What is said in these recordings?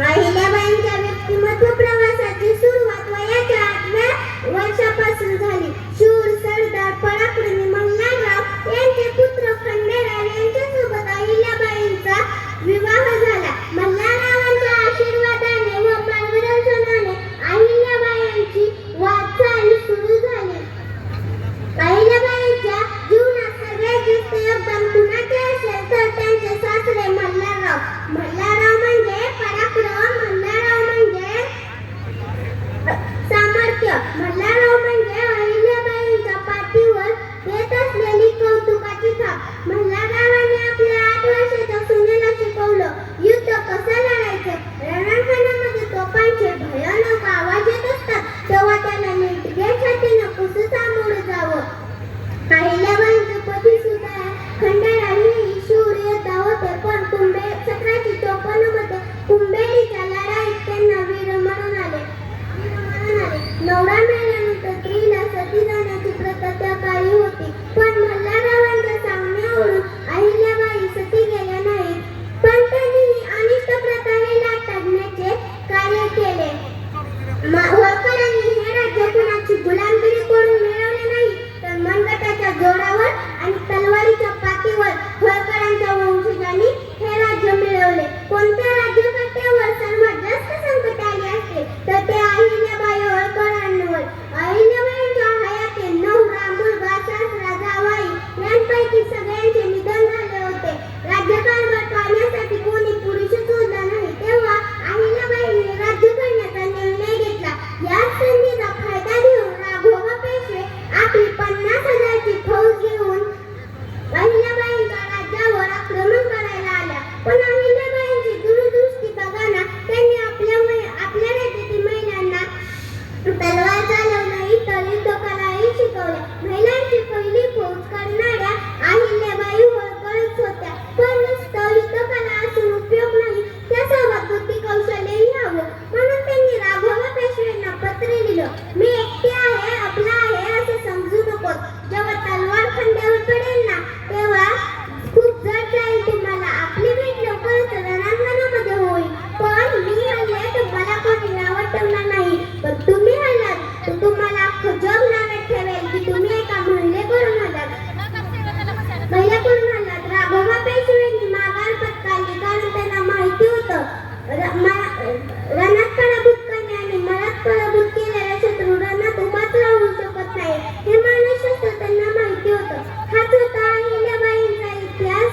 अहिल्याबाईंच्या व्यक्तिमत्व प्रवासाची सुरुवात वयाच्या 8व्या वर्षापासून झाली. शूर, सरदार, पराक्रमी मल्हारराव यांचे पुत्र खंडेराव यांच्यासोबत अहिल्याबाईंचा विवाह झाला. मल्हाररावांच्या आशीर्वादाने व मार्गदर्शनाने अहिल्याबाईंची वाटचाल सुरू झाली. अहिल्याबाईंच्या जीवनात सगळ्यात जास्त योगदान कुणाचे असेल तर त्यांचे सासरे मल्हारराव. मल्हारराव म्हणजे पराक्रम, मल्हारराव म्हणजे सामर्थ्य, मल्हारराव म्हणजे अहिल्याबाईंच्या पाठीवर देत असलेली कौतुकाची थाप. मल्हाररावांनी आपल्या 8 वर्षाच्या सुनेला शिकवलं युद्ध कसं लढायचं. रणांगणामध्ये तोफांचे भयानक आवाज येत असतात तेव्हा त्याला नीटग्या छातीनं कसं सामोरं जावं. अहिल्याबाईंचे पती सुद्धा खंडेराव हे शूर योद्धा होते, पण 1754 मध्ये कुंभेरीच्या लढाईत त्यांना वीर मरण आले. नवरा मेल्यानंतर स्त्रीला सती जाण्याची प्रथा त्या काळी होती, पण मल्हाररावांच्या सांगण्यावरून अहिल्याबाई सती गेल्या नाहीत, पण त्यांनी अनिष्ट प्रथा हे लाटण्याचे कार्य केले. होळकरांनी हे राज्य कुणाची गुलामगिरी करून मिळवले नाही, तर मनगटाच्या जोरावर आणि तलवारीच्या पाठीवर होळकरांच्या वंशजांनी हे राज्य मिळवले. कोणत्या राज्यकर्त्यावर सर्वात जास्त संकट आले असते तर ते अहिल्याबाई होळकरांवर. अहिल्याबाईंच्या हयातीत नवरा, मुलगा, सासरा, जावई यांपैकी सगळ्यांचे निधन झाले होते. राज्यकारभार पाहण्यासाठी कोणी पुरुषच उरला नाही, तेव्हा अहिल्याबाईंनी राज्य करण्याचा निर्णय घेतला. याच संधीचा फायदा घेऊन राघोबा पेशवे आपली 50,000ची फौज घेऊन अहिल्याबाईंच्या राज्यावर आक्रमण करायला आल्या. पण अहिल्याबाईंची दूरदृष्टी बघाना त्यांनी आपल्या राज्यातील महिलांना तलवार चालवणं इतर युद्धकलाही शिकवल्या. महिलांची पहिली फौज करणाऱ्या अहिल्याबाई होळकरच होत्या. पण नुसतं युद्धकला असून उपयोग नाही, त्यासोबत बुद्धी कौशल्यही हवं. म्हणून त्यांनी राघोबा पेशव्यांना पत्र लिहिलं, मी एकटी आहे, आपला आहे असं समजू नको. जेव्हा तलवार खांद्यावर पडेल ना तेव्हा खूप जड जाईल तुम्हाला. आपली भेट लवकरच रणांगणामध्ये होईल, पण मी हल्ले तर मला कोणी नावं ठेवणार नाही, पण तुम्ही हल्लात तर तुम्हाला अख्खं जग नावे ठेवेल की तुम्ही एका महिलेकडून हल्लात. राघोबा पेशव्यांनी माघार पत्करली, कारण त्यांना माहिती होतं रणात पराभूत करणे आणि मनात पराभूत केलेला शत्रू रणात उभाच राहू शकत नाही हे मानसशास्त्र त्यांना माहिती होतं. हाच होता अहिल्याबाईंचा इतिहास.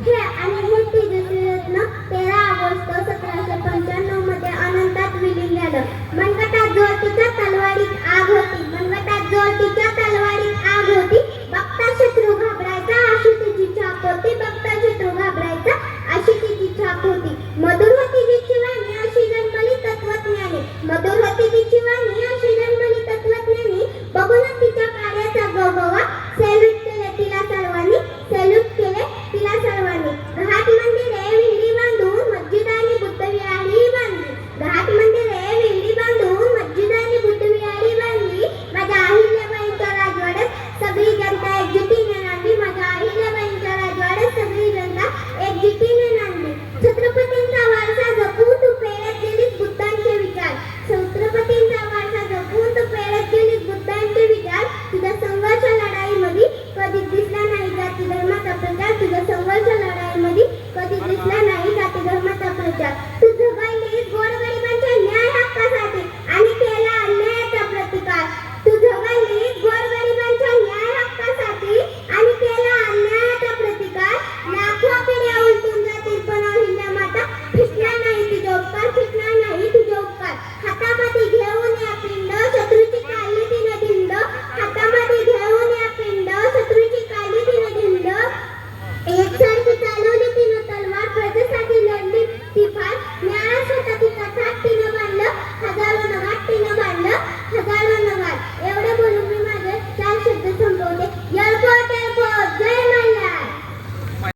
हे आणि हे तेजस्वीरत्न 13 ऑगस्ट 1795 मध्ये अनंतात विलीन झालं. मनगटात जोर तिच्या तलवारीत आग होती, मनगटात जोर तिच्या तलवारीत आग होती. बघता शत्रू घाबरायचा अशी तिची छाप होती, बघता शत्रू घाबरायचा अशी तिची छाप होती. मधुर होती तिची वाणी अशी जन्मली तत्वज्ञानी, मधुर होती तिची वाणी अशी जन्मली तत्वज्ञानी. बघूनच तिच्या कार्याचा गवगवा, सॅल्यूट केले तिला सर्वांनी, सॅल्यूट केले तिला सर्वांनी. घाट मंदिरे विहिरी बांधून मस्जिद आणि बुद्धविहारही बांधली, घाट मंदिरे विहिरी बांधून मस्जिद आणि बुद्धविहारही बांधली. माझ्या अहिल्याबाईंच्या राजवाड्यात सगळी जनता एकजुटीने नांदली, माझ्या अहिल्याबाईंच्या राजवाड्यात सगळी जनता एकजुटीने नांदली. छत्रपतींचा वारसा जपून तू पेरत गेलीस बुद्धांचे विचार, छत्रपतींचा वारसा जपून तू पेरत गेलीस बुद्धांचे विचार. तुझा संघर्ष लढाईमध्ये कधीच दिसला नाही जाती धर्माचा प्रचार, तुझा संघर्ष लढाईमध्ये कधीच दिसला नाही जाती धर्माचा प्रचार. तुझं